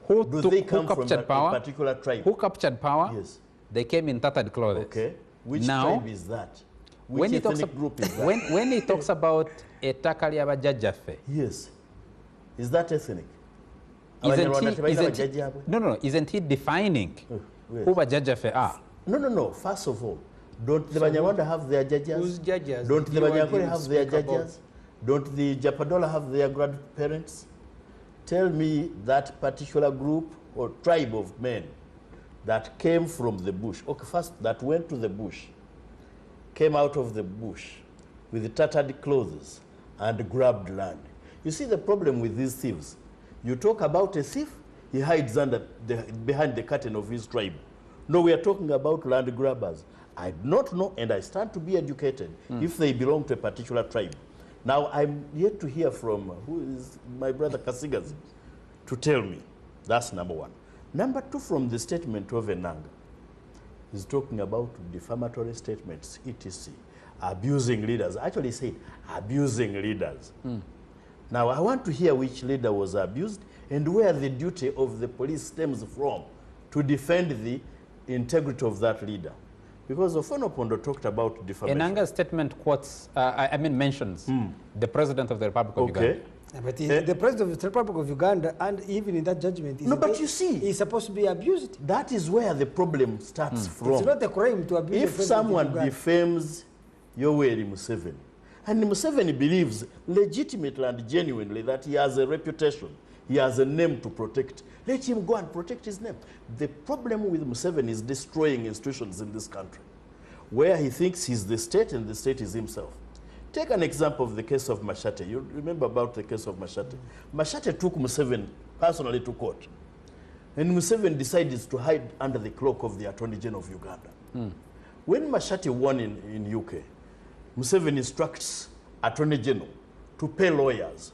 Who captured power? A particular tribe? Who captured power? Yes. They came in tattered clothes. Okay. Which now, tribe is that? Which ethnic group is that? When he talks about etaka lya bajjajjaffe. Yes. Is that ethnic? Isn't he defining who bajjajjaffe are? No. First of all, don't the Banyarwanda have their judges? Whose judges? Don't the Banyankole have their judges? Don't the Japadola have their grandparents? Tell me that particular group or tribe of men that came from the bush, okay, first that went to the bush, came out of the bush with tattered clothes and grabbed land. You see the problem with these thieves. You talk about a thief, he hides behind the curtain of his tribe. No, we are talking about land grabbers. I do not know, and I stand to be educated, if they belong to a particular tribe. Now, I'm yet to hear from, who is my brother Kasigazi, to tell me. That's number one. Number two, from the statement of Enanga, he's talking about defamatory statements, etc., abusing leaders. Actually, he said abusing leaders. Now, I want to hear which leader was abused and where the duty of the police stems from to defend the integrity of that leader. Because Ofono Pondo talked about defamation. Enanga's statement quotes, mentions the President of the Republic of Uganda. Yeah, but the President of the Republic of Uganda, and even in that judgment, but you see, he's supposed to be abused. That is where the problem starts from. It's not a crime to abuse. If someone defames Yoweri Museveni, and Museveni believes legitimately and genuinely that he has a reputation, he has a name to protect, let him go and protect his name. The problem with Museveni is destroying institutions in this country, where he thinks he's the state and the state is himself. Take an example of the case of Machate. You remember about the case of Machate. Machate took Museveni personally to court. And Museveni decided to hide under the cloak of the Attorney General of Uganda. When Machate won in UK, Museveni instructs Attorney General to pay lawyers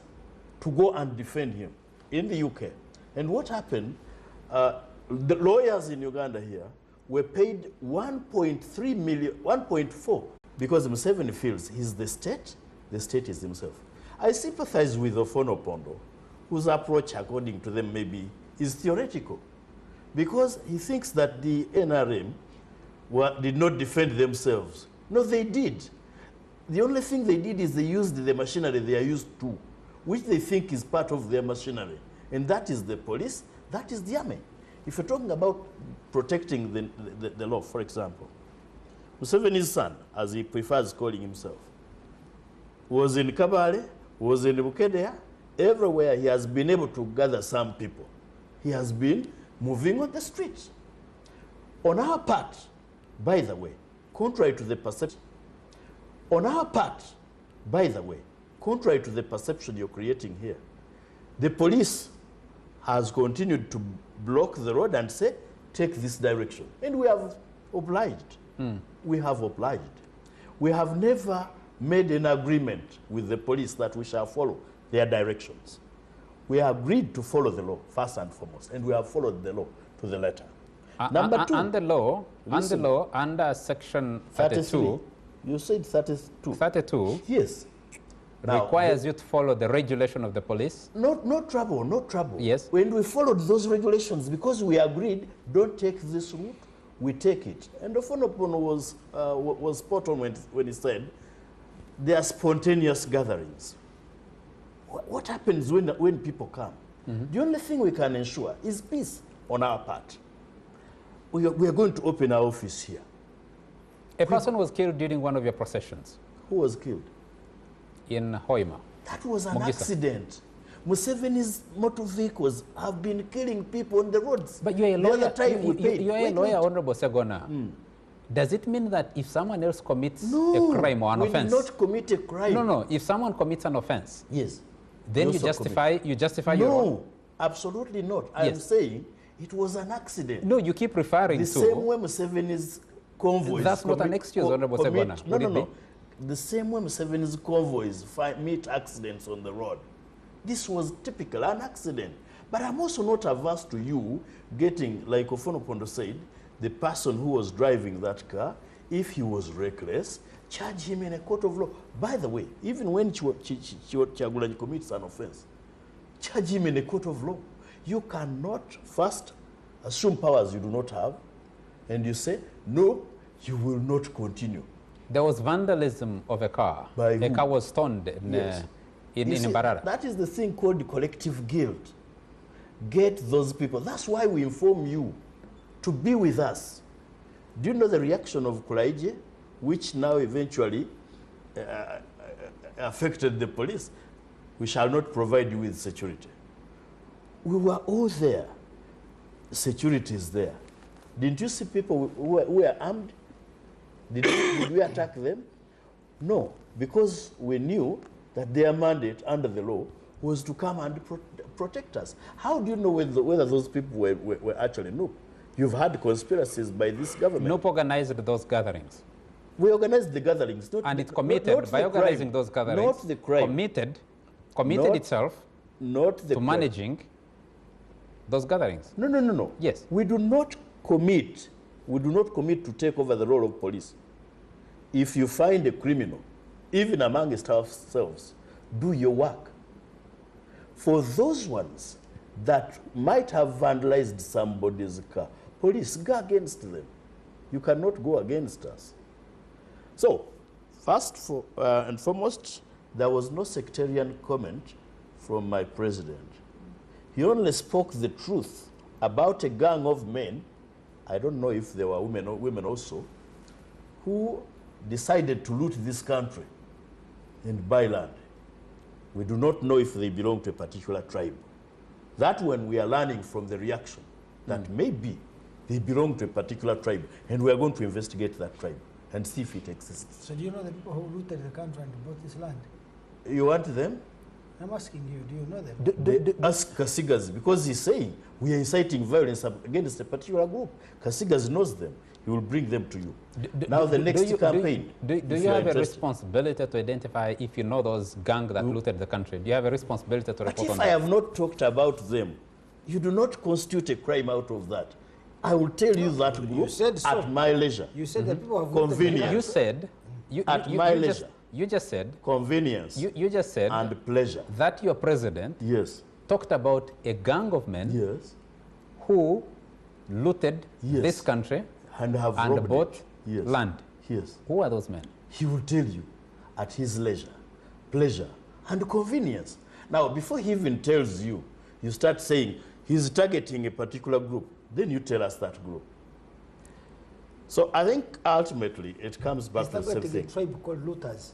to go and defend him in the UK. And what happened, the lawyers in Uganda here were paid 1.3 million, 1.4, because Museveni feels he's the state is himself. I sympathize with Ofono Pondo, whose approach, according to them, maybe is theoretical, because he thinks that the NRM did not defend themselves. No, they did. The only thing they did is they used the machinery they are used to, which they think is part of their machinery. And that is the police, that is the army. If you're talking about protecting the law, for example, Museveni's son, as he prefers calling himself, was in Kabale, was in Bukedea. Everywhere he has been able to gather some people. He has been moving on the streets. On our part, by the way, contrary to the perception, on our part, by the way, contrary to the perception you're creating here, the police has continued to block the road and say, take this direction. And we have obliged. We have obliged. We have never made an agreement with the police that we shall follow their directions. We agreed to follow the law, first and foremost, and we have followed the law to the letter. Number two. And the law, under Section 32. You said 32. 32. Yes. Requires you to follow the regulation of the police. No trouble, no trouble. Yes. When we followed those regulations, because we agreed, don't take this route, we take it. And Ofono Pondo was spot on when he said, there are spontaneous gatherings. What happens when people come? The only thing we can ensure is peace on our part. We are going to open our office here. A person was killed during one of your processions. Who was killed? In Hoima. That was an accident. Museveni's motor vehicles have been killing people on the roads. But you're a lawyer. You are a lawyer, Honorable Segona. Does it mean that if someone else commits a crime or an offense? No, we did not commit a crime. No. If someone commits an offense, yes, then you justify your own? No, absolutely not. I'm saying it was an accident. No, you keep referring to the same way Museveni's convoys. That's not an excuse, Honorable Segona. No. The same way Museveni's convoys meet accidents on the road. This was typical, an accident. But I'm also not averse to you getting, like Ofono Pondo said, the person who was driving that car, if he was reckless, charge him in a court of law. By the way, even when Kyagulanyi commits an offense, charge him in a court of law. You cannot first assume powers you do not have, and you say, no, you will not continue. There was vandalism of a car. By who? A car was stoned in Mbarara. That is the thing called collective guilt. Get those people. That's why we inform you to be with us. Do you know the reaction of Kulaije, which now eventually affected the police? We shall not provide you with security. We were all there. Security is there. Didn't you see people who were armed? Did we attack them? No, because we knew that their mandate under the law was to come and protect us. How do you know whether those people were actually NUP? You've had conspiracies by this government. NUP organized those gatherings. We organized the gatherings. And it committed, by organizing those gatherings, not the crime. committed itself to managing those gatherings. No. Yes. We do not commit to take over the role of police. If you find a criminal, even amongst ourselves, do your work. For those ones that might have vandalized somebody's car, police, go against them. You cannot go against us. So, first and foremost, there was no sectarian comment from my president. He only spoke the truth about a gang of men, I don't know if there were women also, who decided to loot this country and buy land. We do not know if they belong to a particular tribe. That one we are learning from the reaction, that maybe they belong to a particular tribe, and we are going to investigate that tribe and see if it exists. So do you know the people who looted the country and bought this land? You want them? I'm asking you, do you know them? Ask Kasigas, because he's saying we are inciting violence against a particular group. Kasigas knows them. He will bring them to you. Now the next campaign. Do you have a responsibility to identify if you know those gangs that looted the country? Do you have a responsibility to report on that? If I have not talked about them, you do not constitute a crime out of that. I will tell you that group at my leisure. You said that people have convenience. You said at my leisure. You just said convenience. You just said and pleasure. That your president talked about a gang of men who looted this country and bought land. Yes. Who are those men? He will tell you at his leisure, pleasure, and convenience. Now, before he even tells you, you start saying he's targeting a particular group. Then you tell us that group. So I think ultimately it comes back to the same thing. A tribe called looters.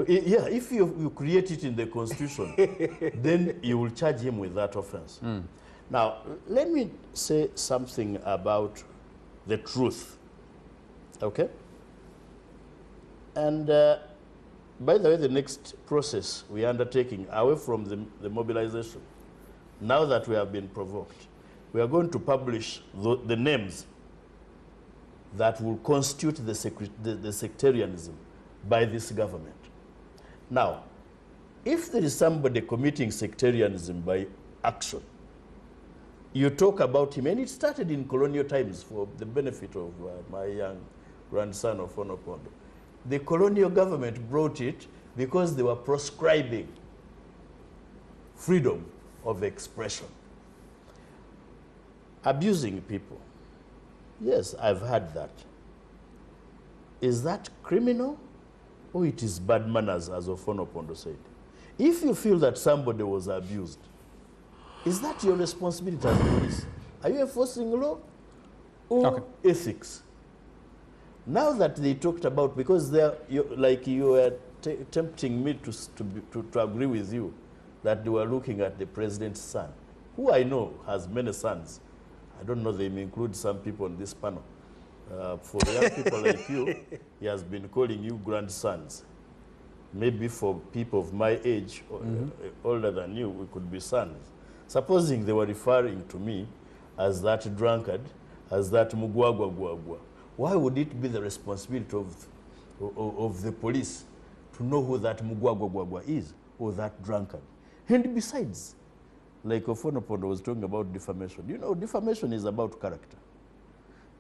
Yeah, if you create it in the constitution, then you will charge him with that offense. Now, let me say something about the truth, okay? And by the way, the next process we are undertaking, away from the mobilization, now that we have been provoked, we are going to publish the names that will constitute the sectarianism by this government. Now, if there is somebody committing sectarianism by action, you talk about him, and it started in colonial times for the benefit of my young grandson of Onopondo. The colonial government brought it because they were proscribing freedom of expression. Abusing people. Yes, I've heard that. Is that criminal or it is bad manners, as Ofonopondo said? If you feel that somebody was abused, is that your responsibility as police? Are you enforcing law or ethics? Now that they talked about, because you were tempting me to agree with you that they were looking at the president's son, who I know has many sons. I don't know, they may include some people on this panel. For young people like you, he has been calling you grandsons. Maybe for people of my age, or older than you, we could be sons. Supposing they were referring to me as that drunkard, as that mugwagwa, why would it be the responsibility of the police to know who that mugwagwa is, or that drunkard? And besides, like Ofonopondo was talking about defamation. You know, defamation is about character.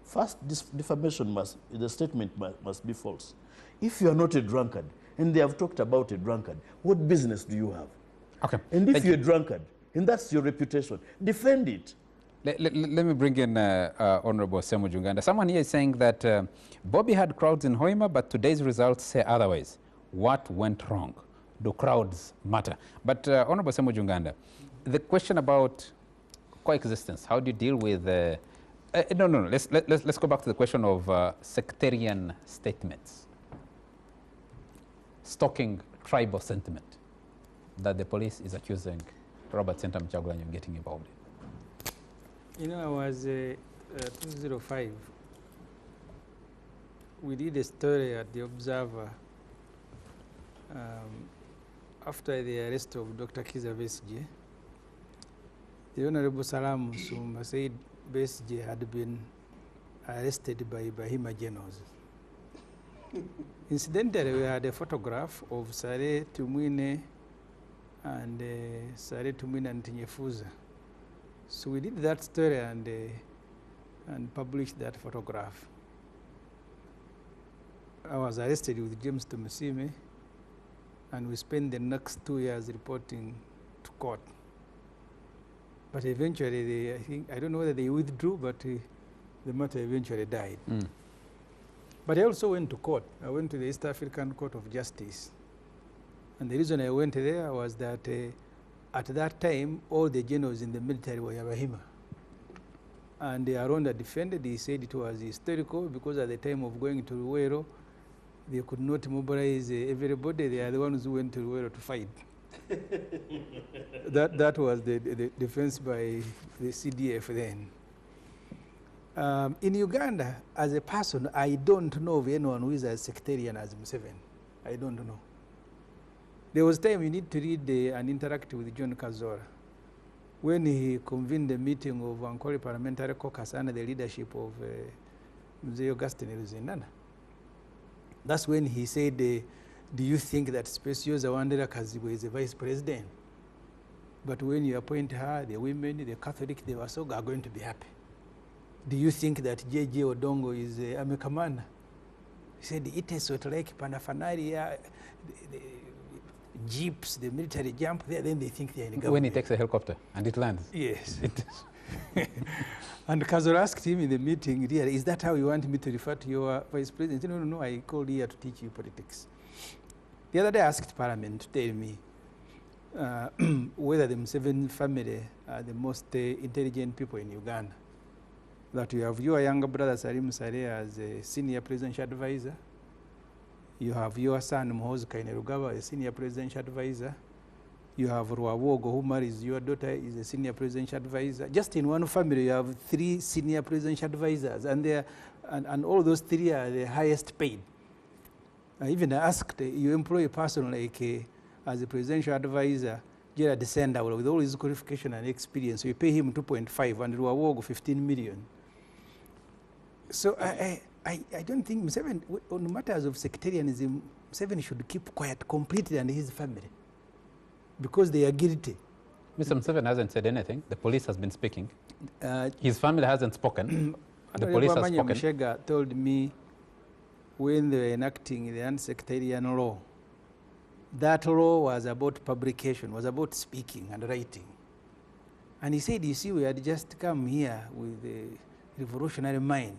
First, defamation the statement must be false. If you are not a drunkard, and they have talked about a drunkard, what business do you have? Okay. And if you're a drunkard, and that's your reputation, defend it. Let me bring in Honorable Semu Junganda. Someone here is saying that Bobby had crowds in Hoima, but today's results say otherwise. What went wrong? Do crowds matter? But Honorable Semu Junganda, the question about coexistence, how do you deal with no, let's go back to the question of sectarian statements, stoking tribal sentiment that the police is accusing Robert Sentam Chagulanyi of getting involved in. You know, I was 2005, we did a story at the Observer after the arrest of Dr. Kiza Besigye. The Honorable Salam Musumba said Besigye had been arrested by Bahima generals. Incidentally, we had a photograph of Sare Tumwine and Sare Tumwine and Tinyefuza. So we did that story and published that photograph. I was arrested with James Tumusime, and we spent the next 2 years reporting to court. But eventually, I don't know whether they withdrew, but the matter eventually died. But I also went to court. I went to the East African Court of Justice. And the reason I went there was that at that time, all the generals in the military were Bahima. And the Aronda defended, he said it was historical because at the time of going to Luwero, they could not mobilize everybody. They are the ones who went to Luwero to fight. that was the defense by the CDF then. In Uganda, as a person, I don't know of anyone who is as sectarian as Museveni. I don't know. There was time you need to read and interact with John Kazora when he convened the meeting of Ankole Parliamentary Caucus under the leadership of Mzee Augustine Luzinana. That's when he said, do you think that Speciosa Wandera Kazibu is a vice president? But when you appoint her, the women, the Catholic, the Wasoga are going to be happy. Do you think that J.J. Odongo is a army commander? He said, it is sort of like Panafanaria, the jeeps, the military jump there, then they think they're in the government. When he takes a helicopter and it lands. Yes. And Kazora asked him in the meeting, dear, is that how you want me to refer to your vice president? He said, no, I called here to teach you politics. The other day I asked Parliament to tell me whether the Museveni family are the most intelligent people in Uganda. That you have your younger brother Salim Saleh as a senior presidential advisor. You have your son Muhoozi Kainerugaba, a senior presidential advisor. You have Rwawogo, who marries your daughter, is a senior presidential advisor. Just in one family, you have 3 senior presidential advisors, and all those 3 are the highest paid. Even I asked, you employ a person like as a presidential advisor, Gerard Sendawula, with all his qualification and experience, so you pay him 2.5 and Rwawogo 15 million. So I don't think Museveni, on matters of sectarianism, Museveni should keep quiet completely and his family, because they are guilty. Mr. Museveni hasn't said anything. The police has been speaking. His family hasn't spoken. The police has spoken. Mshega told me when they were enacting the anti-sectarian law, that law was about publication, was about speaking and writing. And he said, you see, we had just come here with a revolutionary mind.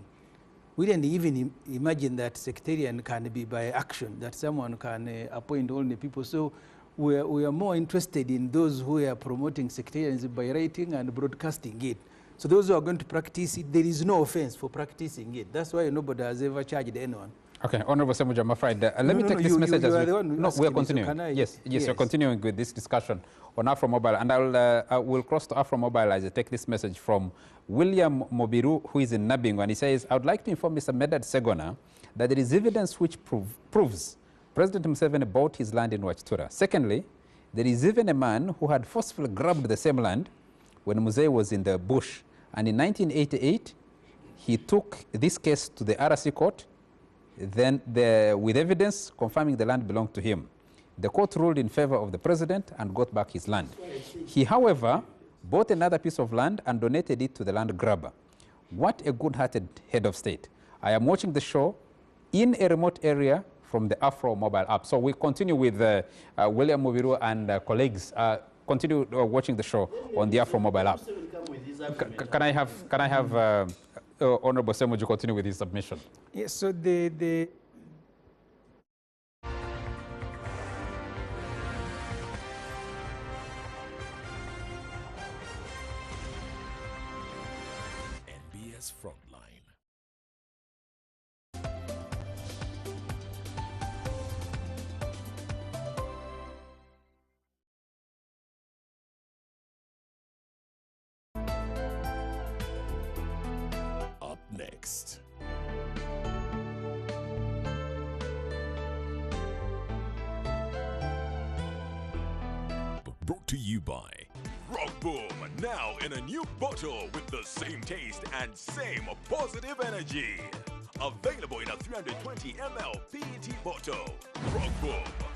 We didn't even imagine that sectarian can be by action, that someone can appoint only people. So we are more interested in those who are promoting sectarianism by writing and broadcasting it. So those who are going to practice it, there is no offense for practicing it. That's why nobody has ever charged anyone. Okay, Honorable Semuja, I'm afraid. Let me take this message as we... No, we are continuing. Yes, we're continuing with this discussion on Afro Mobile. And I will cross to Afro Mobile as I take this message from William Mobiru, who is in Nabingo. And he says, I would like to inform Mr. Medad Segona that there is evidence which proves President Museveni bought his land in Wachitura. Secondly, there is even a man who had forcefully grabbed the same land when Museveni was in the bush. And in 1988, he took this case to the RC court, then with evidence confirming the land belonged to him. The court ruled in favor of the president and got back his land. He, however, bought another piece of land and donated it to the land grabber. What a good-hearted head of state. I am watching the show in a remote area from the Afro Mobile app. So we continue with William Mobiru and colleagues. Continue watching the show on the Afro Mobile app. Can I have Honorable Semuju continue with his submission? Yes, so the NBS Frontline. next. Brought to you by Rock Boom, now in a new bottle with the same taste and same positive energy. Available in a 320 ml PET bottle. Rock Boom,